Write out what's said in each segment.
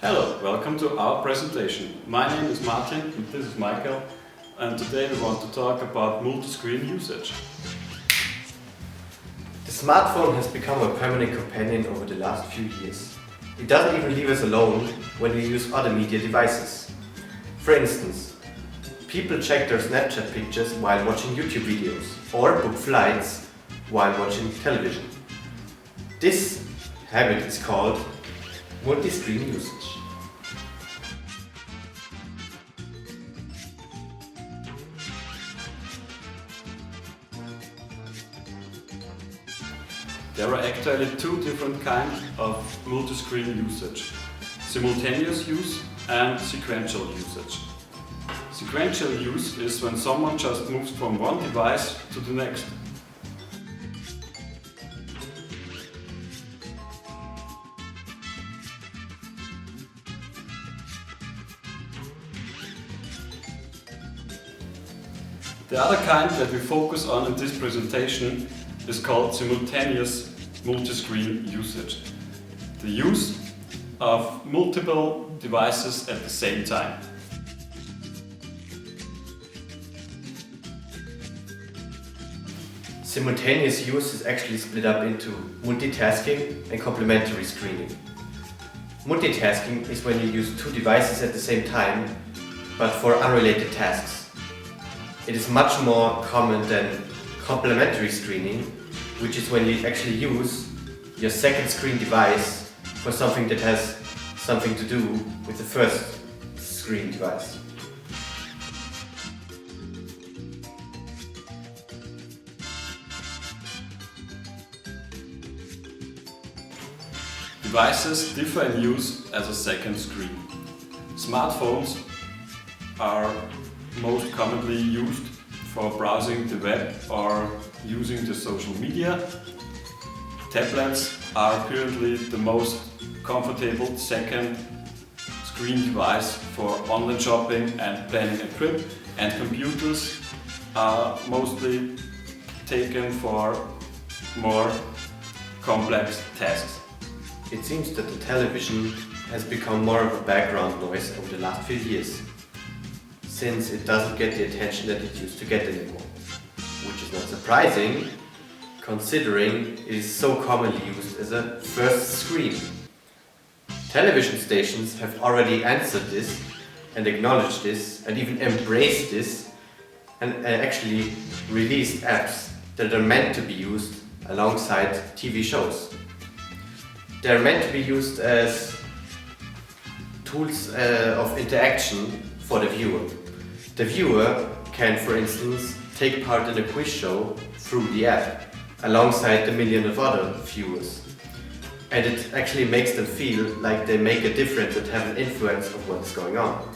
Hello, welcome to our presentation. My name is Martin and this is Michael, and today we want to talk about multi-screen usage. The smartphone has become a permanent companion over the last few years. It doesn't even leave us alone when we use other media devices. For instance, people check their Snapchat pictures while watching YouTube videos or book flights while watching television. This habit is called multi-screen usage. There are actually two different kinds of multi-screen usage: simultaneous use and sequential usage. Sequential use is when someone just moves from one device to the next. The other kind that we focus on in this presentation is called simultaneous multi-screen usage. The use of multiple devices at the same time. Simultaneous use is actually split up into multitasking and complementary screening. Multitasking is when you use two devices at the same time, but for unrelated tasks. It is much more common than complementary screening, which is when you actually use your second screen device for something that has something to do with the first screen device. Devices differ in use as a second screen. Smartphones are most commonly used for browsing the web or using the social media. Tablets are currently the most comfortable second screen device for online shopping and planning a trip, and computers are mostly taken for more complex tasks. It seems that the television has become more of a background noise over the last few years, since it doesn't get the attention that it used to get anymore. Which is not surprising, considering it is so commonly used as a first screen. Television stations have already answered this and acknowledged this and even embraced this and actually released apps that are meant to be used alongside TV shows. They're meant to be used as tools of interaction for the viewer. The viewer can, for instance, take part in a quiz show through the app, alongside the millions of other viewers. And it actually makes them feel like they make a difference and have an influence of what's going on.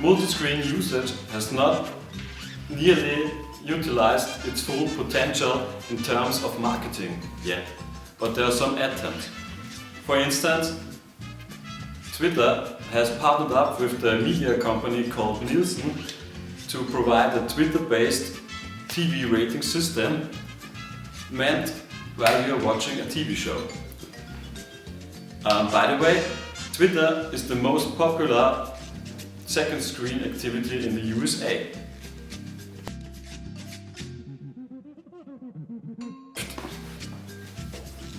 Multi-screen usage has not nearly utilized its full potential in terms of marketing yet, but there are some attempts. For instance, Twitter has partnered up with the media company called Nielsen to provide a Twitter-based TV rating system meant while you're watching a TV show. By the way, Twitter is the most popular second screen activity in the USA.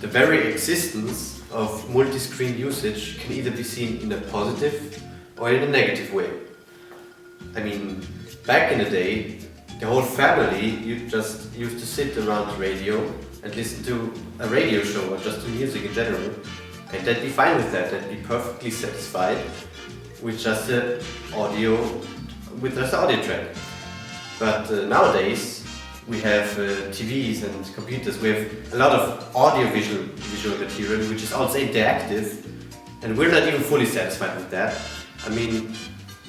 The very existence of multi-screen usage can either be seen in a positive or in a negative way. I mean, back in the day, the whole family you just used to sit around the radio and listen to a radio show or just to music in general, and they'd be fine with that, they'd be perfectly satisfied with just the audio, track. But nowadays we have TVs and computers. We have a lot of visual material which is also interactive, and we're not even fully satisfied with that. I mean,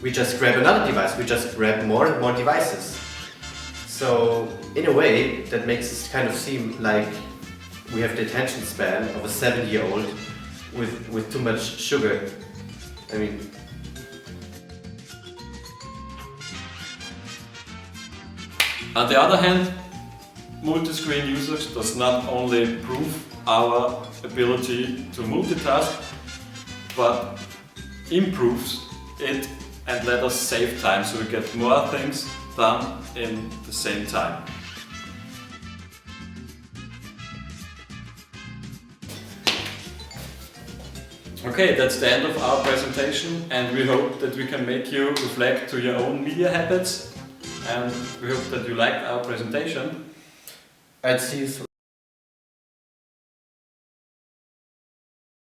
we just grab another device, we just grab more and more devices. So in a way that makes it kind of seem like we have the attention span of a 7-year-old with too much sugar. I mean, on the other hand, multi-screen usage does not only improve our ability to multitask, but improves it and let us save time so we get more things done in the same time. Okay, that's the end of our presentation, and we hope that we can make you reflect to your own media habits, and we hope that you liked our presentation. I'd see you soon.